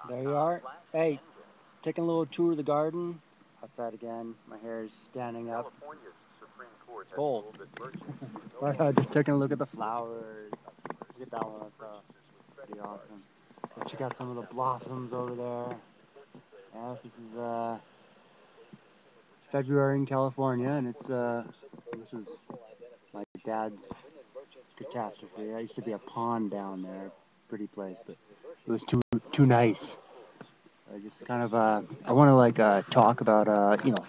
There you are. Hey, taking a little tour of the garden. Outside again. My hair is standing up. It's cold. Just taking a look at the flowers. Look at that one. That's pretty awesome. So check out some of the blossoms over there. Yes, this is February in California, and this is my dad's catastrophe. There used to be a pond down there, pretty place, but it was too nice. I just kind of I want to talk about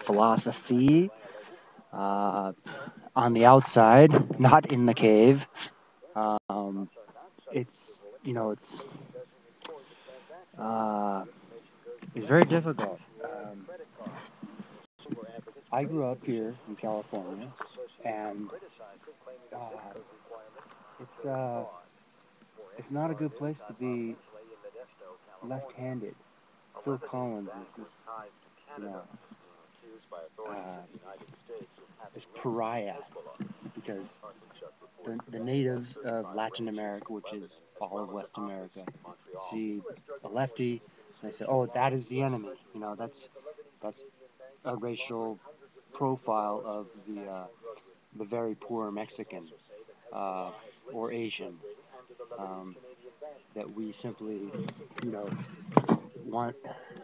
philosophy on the outside, not in the cave. It's it's very difficult. I grew up here in California, and it's not a good place to be left-handed. Phil Collins is this pariah because the natives of Latin America, which is all of West America, see a lefty, and they say, "Oh, that is the enemy." That's a racial profile of the very poor Mexican or Asian that we simply, want.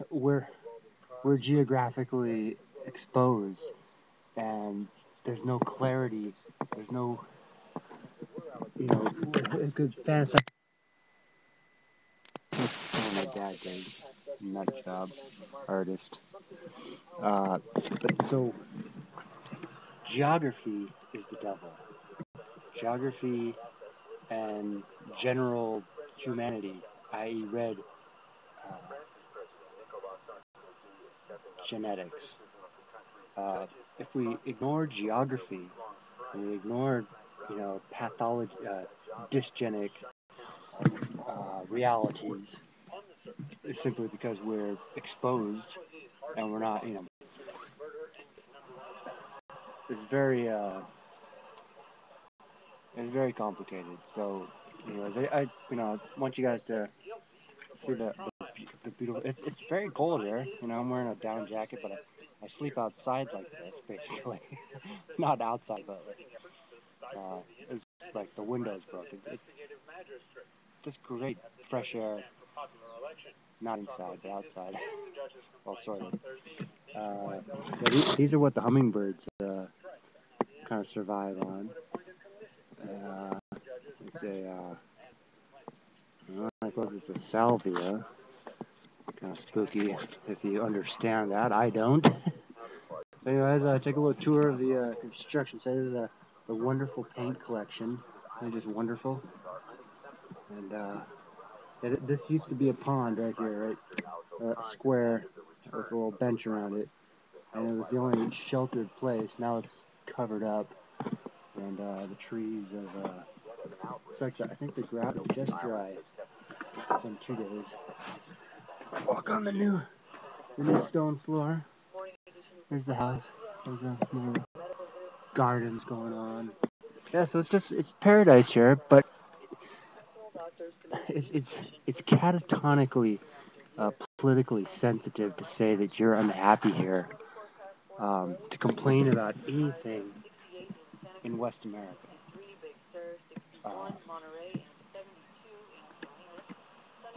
We're geographically exposed, and there's no clarity. There's no, a good fantasy. Oh, my dad did. Nut job, artist. But so, geography is the devil. Geography and general humanity, i.e., read genetics. If we ignore geography and we ignore, pathology, dysgenic realities, it's simply because we're exposed and we're not, it's very complicated. So, anyways, I want you guys to see the beautiful. It's very cold here. I'm wearing a down jacket, but I sleep outside like this, basically. Not outside, but it's just like the window's broken. It's just great fresh air. Not inside, but outside. Well, sort of. These are what the hummingbirds kind of survive on. It's I suppose it's a salvia. Kind of spooky if you understand that. I don't. So anyways, take a little tour of the construction site. This is the wonderful paint collection. They're just wonderful. And this used to be a pond right here, right? A square with a little bench around it. And it was the only sheltered place. Now it's covered up. And the trees have... it's like I think the grass is just dry. It's been 2 days. Walk on the new stone floor. There's the house. There's more gardens going on. Yeah, so it's paradise here, but it's catatonically politically sensitive to say that you're unhappy here, to complain about anything in West America.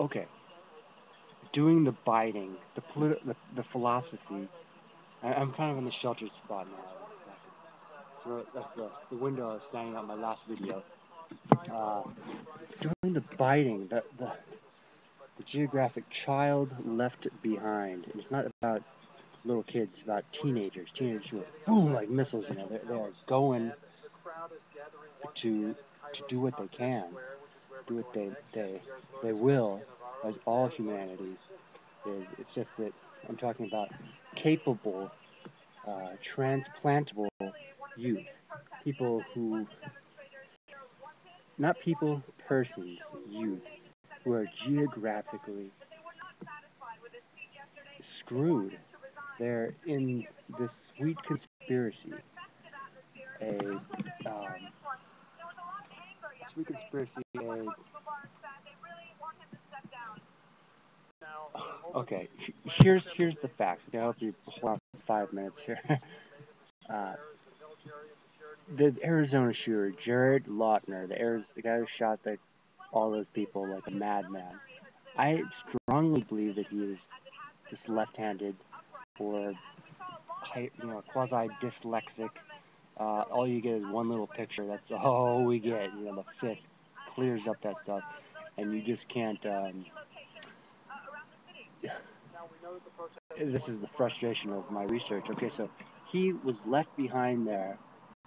Okay, doing the biting, the philosophy. I'm kind of in the sheltered spot now. So that's the window I was standing out in my last video. Doing the biting, the geographic child left behind. And it's not about little kids, it's about teenagers. Teenagers who are boom like missiles. They are going to do what they can, do what they will, as all humanity is. It's just that I'm talking about capable, transplantable youth, people who, not people, persons, youth, who are geographically screwed. They're in this sweet conspiracy, a sweet conspiracy, Okay, here's the facts. Okay, I hope you hold on for 5 minutes here. uh, the Arizona shooter, Jared Lautner, the guy who shot all those people like a madman. I strongly believe that he is just left-handed or quasi dyslexic. All you get is one little picture. That's all we get. The fifth clears up that stuff, and you just can't. This is the frustration of my research. Okay, so he was left behind there,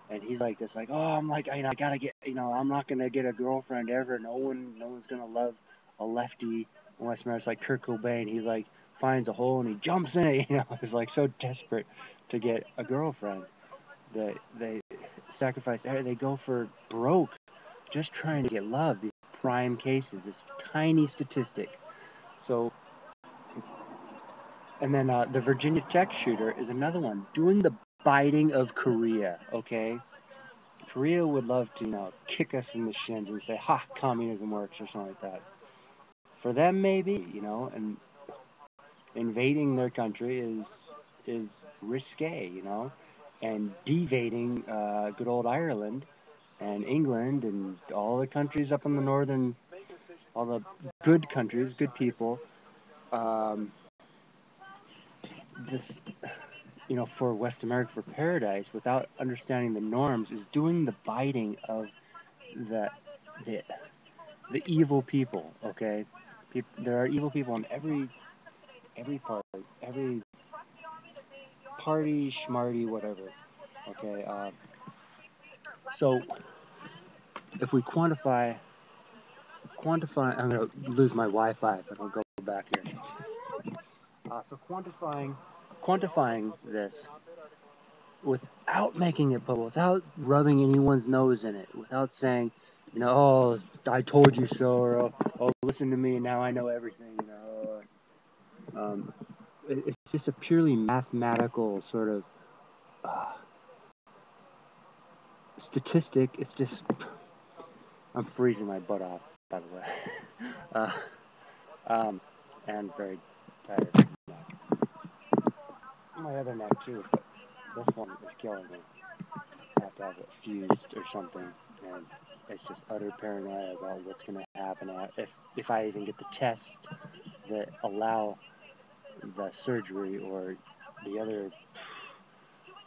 and he's like this, like, oh, I'm like, I gotta get, I'm not gonna get a girlfriend ever. No one's gonna love a lefty in West America. It's like Kurt Cobain. He like finds a hole and he jumps in it. He's like so desperate to get a girlfriend that they sacrifice. They go for broke, just trying to get love. These prime cases, this tiny statistic. So. And then the Virginia Tech shooter is another one doing the biting of Korea. Okay, Korea would love to kick us in the shins and say, "Ha, communism works" or something like that. For them, maybe and invading their country is risque, and devading good old Ireland and England and all the countries up in the northern, all the good countries, good people. This for West America, for paradise, without understanding the norms, is doing the biting of the the, the evil people. Okay, there are evil people in every party, schmarty, whatever. Okay, so if we quantify, I'm gonna lose my Wi-Fi if I don't go back here. So quantifying this without making it public, without rubbing anyone's nose in it, without saying, oh, I told you so, or oh, listen to me, now I know everything. It's just a purely mathematical sort of statistic. It's just, I'm freezing my butt off, by the way, and very tired. My other neck too, but this one is killing me. I have to have it fused or something, and it's just utter paranoia about what's going to happen if I even get the tests that allow the surgery or the other.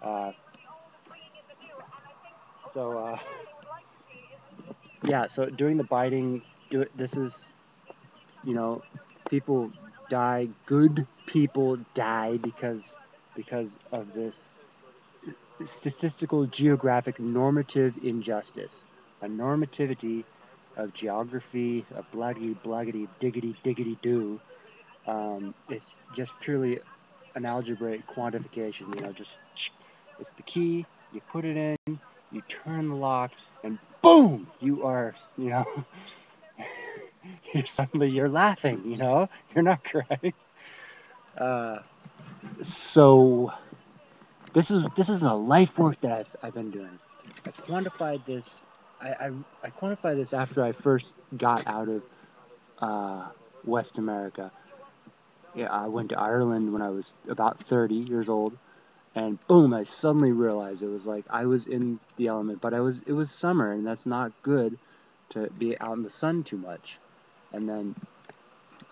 Uh, so doing the biting, this is, people die. Good people die because of this statistical geographic normative injustice, a normativity of geography, a bloody bloggity diggity diggity do. It's just purely an algebraic quantification. Just it's the key. You put it in, you turn the lock, and boom, you are, you're laughing. You're not crying. So this is a life work that I've been doing. I quantified this. I quantified this after I first got out of West America. Yeah, I went to Ireland when I was about 30 years old, and boom, I suddenly realized it was like I was in the element, but it was summer, and that's not good to be out in the sun too much. And then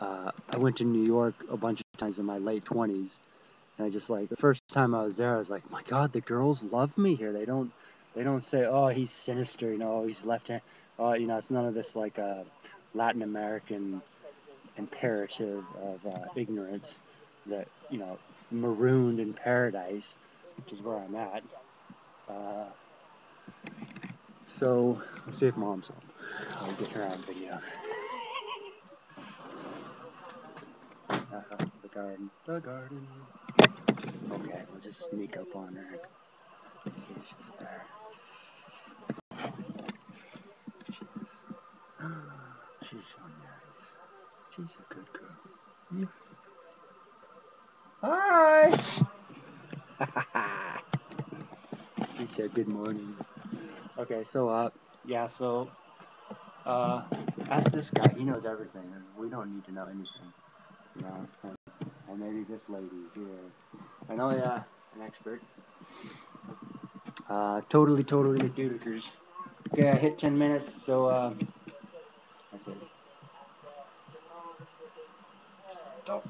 I went to New York a bunch of times in my late 20s, and I just like the first time I was there, I was like, my God, the girls love me here. They don't say, oh, he's sinister, he's left hand. It's none of this like Latin American imperative of ignorance that marooned in paradise, which is where I'm at. So let's see if Mom's home. I'll get her on video. The garden. Okay, we'll just sneak up on her. See if she's there. She's so nice. She's a good girl. Hi! She said good morning. Okay, so, ask this guy. He knows everything, and we don't need to know anything. Or maybe this lady here. I know, yeah, an expert. Totally McDudikers. Okay, I hit 10 minutes, so that's it. Stop.